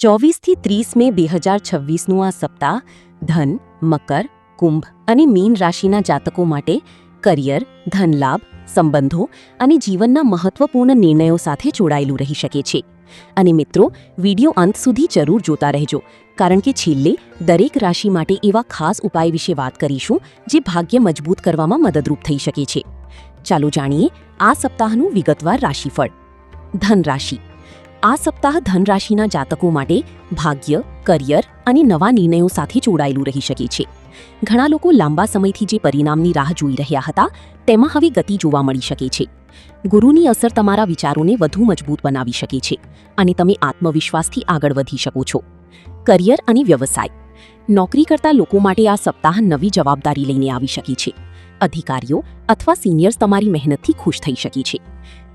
24થી 30 મે 2026નું આ સપ્તાહ ધન, મકર, કુંભ અને મીન રાશિના જાતકો માટે કરિયર, ધનલાભ, સંબંધો અને જીવનના મહત્વપૂર્ણ નિર્ણયો સાથે જોડાયેલું રહી શકે છે. અને મિત્રો, વિડિયો અંત સુધી જરૂર જોતા રહેજો, કારણ કે છેલ્લે દરેક રાશિ માટે એવા ખાસ ઉપાય વિશે વાત કરીશું જે ભાગ્ય મજબૂત કરવામાં મદદરૂપ થઈ શકે છે. ચાલો જાણીએ આ સપ્તાહનું વિગતવાર રાશિફળ. ધન રાશિ. આ સપ્તાહ ધન રાશિના જાતકો માટે ભાગ્ય, કરિયર અને નવા નિર્ણયો સાથે જોડાયેલું રહી શકે છે. ઘણા લોકો લાંબા સમયથી જે પરિણામની રાહ જોઈ રહ્યા હતા તેમાં હવે ગતિ જોવા મળી શકે છે. ગુરુની અસર તમારા વિચારોને વધુ મજબૂત બનાવી શકે છે અને તમે આત્મવિશ્વાસથી આગળ વધી શકો છો. કરિયર અને વ્યવસાય. નોકરી કરતા લોકો માટે આ સપ્તાહ નવી જવાબદારી લઈને આવી શકે છે. અધિકારીઓ અથવા સિનિયર્સ તમારી મહેનતથી ખુશ થઈ શકે છે.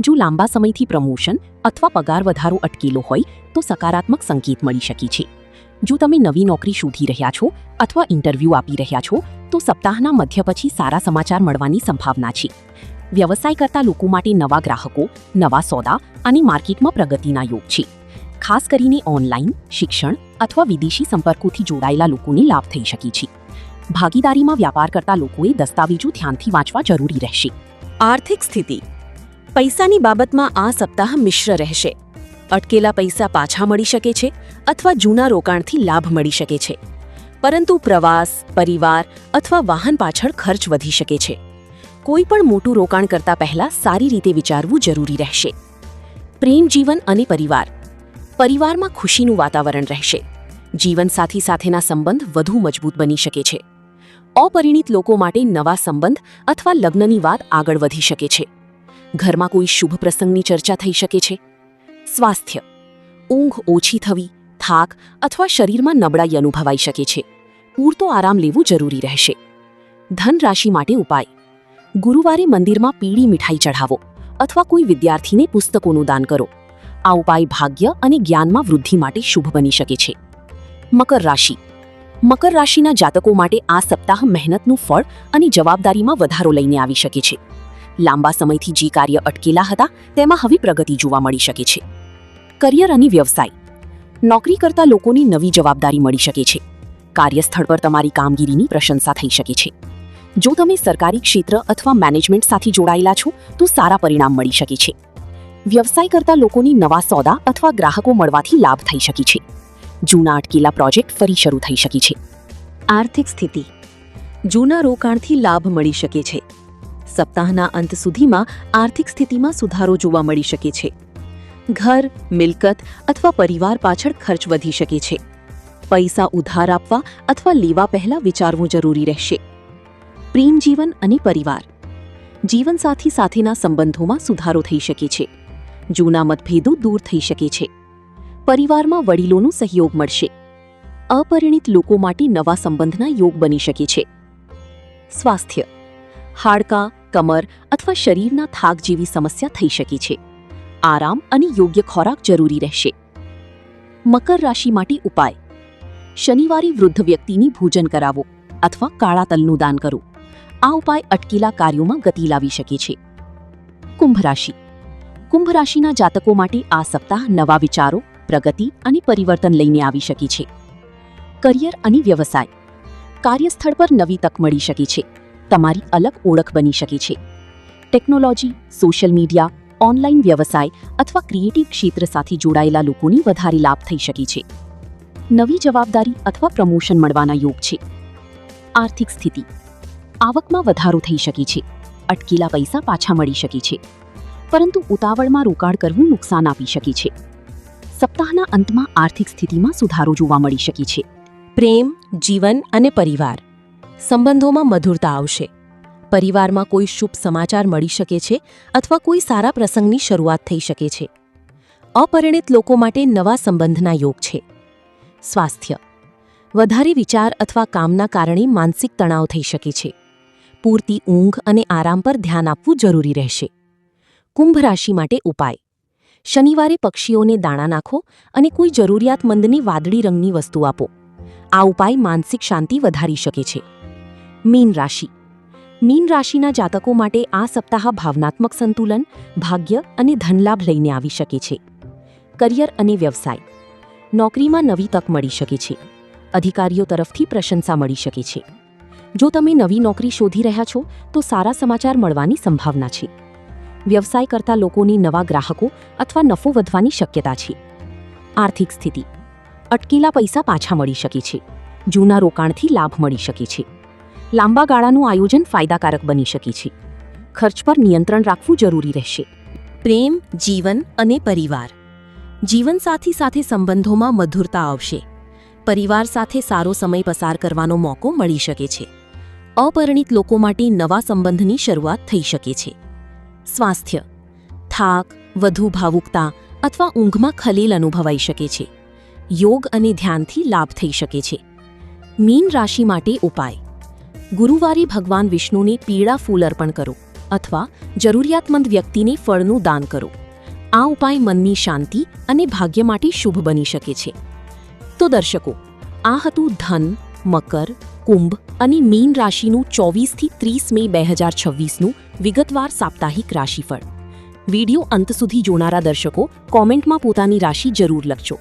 જો લાંબા સમયથી પ્રમોશન અથવા પગાર વધારો અટકેલો હોય તો સકારાત્મક સંકેત મળી શકે છે. જો તમે નવી નોકરી શોધી રહ્યા છો અથવા ઇન્ટરવ્યૂ આપી રહ્યા છો તો સપ્તાહના મધ્ય પછી સારા સમાચાર મળવાની સંભાવના છે. વ્યવસાય કરતા લોકો માટે નવા ગ્રાહકો, નવા સોદા અને માર્કેટમાં પ્રગતિના યોગ છે. ખાસ કરીને ઓનલાઈન, શિક્ષણ અથવા વિદેશી સંપર્કોથી જોડાયેલા લોકોને લાભ થઈ શકે છે. ભાગીદારીમાં વ્યાપાર કરતા લોકોએ દસ્તાવેજો ધ્યાનથી વાંચવા જરૂરી રહેશે. આર્થિક સ્થિતિ. પૈસાની બાબતમાં આ સપ્તાહ મિશ્ર રહેશે. અટકેલા પૈસા પાછા મળી શકે છે અથવા જૂના રોકાણથી લાભ મળી શકે છે. પરંતુ પ્રવાસ, પરિવાર અથવા વાહન પાછળ ખર્ચ વધી શકે છે. કોઈ પણ મોટું રોકાણ કરતા પહેલા સારી રીતે વિચારવું જરૂરી રહેશે. પ્રેમ જીવન અને પરિવાર. પરિવારમાં ખુશીનું વાતાવરણ રહેશે. જીવનસાથી સાથેના સંબંધ વધુ મજબૂત બની શકે છે. અપરિણિત લોકો માટે નવા સંબંધ અથવા લગ્નની વાત આગળ વધી શકે છે. ઘરમાં કોઈ શુભ પ્રસંગની ચર્ચા થઈ શકે છે. સ્વાસ્થ્ય. ઊંઘ ઓછી થવી, થાક અથવા શરીરમાં નબળાઈ અનુભવાઈ શકે છે. પૂરતો આરામ લેવું જરૂરી રહેશે. ધન રાશિ માટે ઉપાય. ગુરુવારે મંદિરમાં પીળી મીઠાઈ ચઢાવો અથવા કોઈ વિદ્યાર્થીને પુસ્તકોનું દાન કરો. આ ઉપાય ભાગ્ય અને જ્ઞાનમાં વૃદ્ધિ માટે શુભ બની શકે છે. મકર રાશિ. મકર રાશિના જાતકો માટે આ સપ્તાહ મહેનતનું ફળ અને જવાબદારીમાં વધારો લઈને આવી શકે છે. લાંબા સમયથી જે કાર્ય અટકેલા હતા તેમાં હવે પ્રગતિ જોવા મળી શકે છે. કરિયર અને વ્યવસાય. નોકરી કરતા લોકોની નવી જવાબદારી મળી શકે છે. કાર્યસ્થળ પર તમારી કામગીરીની પ્રશંસા થઈ શકે છે. જો તમે સરકારી ક્ષેત્ર અથવા મેનેજમેન્ટ સાથે જોડાયેલા છો તો સારા પરિણામ મળી શકે છે. વ્યવસાય કરતા લોકોની નવા સોદા અથવા ગ્રાહકો મળવાથી લાભ થઈ શકે છે. જૂના અટકેલા પ્રોજેક્ટ ફરી શરૂ થઈ શકે છે. આર્થિક સ્થિતિ. જૂના રોકાણથી લાભ મળી શકે છે. સપ્તાહના અંત સુધીમાં આર્થિક સ્થિતિમાં સુધારો જોવા મળી શકે છે. ઘર, મિલકત અથવા પરિવાર પાછળ ખર્ચ વધી શકે છે. પૈસા ઉધાર આપવા અથવા લેવા પહેલા વિચારવું જરૂરી રહેશે. પ્રેમ જીવન અને પરિવાર. જીવનસાથી સાથેના સંબંધોમાં સુધારો થઈ શકે છે. જૂના મતભેદો દૂર થઈ શકે છે. પરિવારમાં વડીલોનો સહયોગ મળશે. અપરિણિત લોકો માટે નવા સંબંધના યોગ બની શકે છે. સ્વાસ્થ્ય. હાડકાં, કમર અથવા શરીરના થાક જેવી સમસ્યા થઈ શકે છે. આરામ અને યોગ્ય ખોરાક જરૂરી રહેશે. મકર રાશિ માટે ઉપાય. શનિવારે વૃદ્ધ વ્યક્તિની ભોજન કરાવો અથવા કાળા તલનું દાન કરો. આ ઉપાય અટકેલા કાર્યોમાં ગતિ લાવી શકે છે. કુંભ રાશિ. કુંભ રાશિના જાતકો માટે આ સપ્તાહ નવા વિચારો, પ્રગતિ અને પરિવર્તન લઈને આવી શકે છે. કરિયર અને વ્યવસાય. કાર્યસ્થળ પર નવી તક મળી શકે છે. તમારી અલગ ઓળખ બની શકે છે. ટેકનોલોજી, સોશિયલ મીડિયા, ઓનલાઈન વ્યવસાય અથવા ક્રિએટિવ ક્ષેત્ર સાથે જોડાયેલા લોકોની વધારે લાભ થઈ શકે છે. નવી જવાબદારી અથવા પ્રમોશન મળવાના યોગ છે. આર્થિક સ્થિતિ. આવકમાં વધારો થઈ શકે છે. અટકેલા પૈસા પાછા મળી શકે છે. પરંતુ ઉતાવળમાં રોકાણ કરવું નુકસાન આપી શકે છે. સપ્તાહના અંતમાં આર્થિક સ્થિતિમાં સુધારો જોવા મળી શકે છે. પ્રેમ, જીવન અને પરિવાર. સંબંધોમાં મધુરતા આવશે. પરિવારમાં કોઈ શુભ સમાચાર મળી શકે છે અથવા કોઈ સારા પ્રસંગની શરૂઆત થઈ શકે છે. અપરિણિત લોકો માટે નવા સંબંધના યોગ છે. સ્વાસ્થ્ય. વધારે વિચાર અથવા કામના કારણે માનસિક તણાવ થઈ શકે છે. પૂરતી ઊંઘ અને આરામ પર ધ્યાન આપવું જરૂરી રહેશે. કુંભ રાશિ માટે ઉપાય. શનિવારે પક્ષીઓને દાણા નાખો અને કોઈ જરૂરિયાતમંદને વાદળી રંગની વસ્તુ આપો. આ ઉપાય માનસિક શાંતિ વધારી શકે છે. મીન રાશિ. મીન રાશિના જાતકો માટે આ સપ્તાહ ભાવનાત્મક સંતુલન, ભાગ્ય અને ધનલાભ લઈને આવી શકે છે. કરિયર અને વ્યવસાય. નોકરીમાં નવી તક મળી શકે છે. અધિકારીઓ તરફથી પ્રશંસા મળી શકે છે. જો તમે નવી નોકરી શોધી રહ્યા છો તો સારા સમાચાર મળવાની સંભાવના છે. વ્યવસાય કરતા લોકોની નવા ગ્રાહકો અથવા નફો વધવાની શક્યતા છે. આર્થિક સ્થિતિ: અટકેલા પૈસા પાછા મળી શકે છે. જૂના રોકાણથી લાભ મળી શકે છે. લાંબા ગાળાનું આયોજન ફાયદાકારક બની શકે છે. ખર્ચ પર નિયંત્રણ રાખવું જરૂરી રહેશે. પ્રેમ, જીવન અને પરિવાર: જીવનસાથી સાથે સંબંધોમાં મધુરતા આવશે. પરિવાર સાથે સારો સમય પસાર કરવાનો મોકો મળી શકે છે. અપરિણિત લોકો માટે નવા સંબંધની શરૂઆત થઈ શકે છે. સ્વાસ્થ્ય: થાક, વધુ ભાવુકતા અથવા ઊંઘમાં ખલેલ અનુભવાઈ શકે છે. યોગ અને ધ્યાનથી લાભ થઈ શકે છે. મીન રાશિ માટે ઉપાય: ગુરુવારે ભગવાન વિષ્ણુને પીળા ફૂલ અર્પણ કરો અથવા જરૂરિયાતમંદ વ્યક્તિને ફળનું દાન કરો. આ ઉપાય મનની શાંતિ અને ભાગ્ય માટે શુભ બની શકે છે. તો દર્શકો, આ હતું ધન, મકર, કુંભ અને મીન રાશિનું 24થી 30 મે 2026નું વિગતવાર સાપ્તાહિક રાશિફળ. વિડિયો અંત સુધી જોનારા દર્શકો કોમેન્ટમાં પોતાની રાશિ જરૂર લખજો.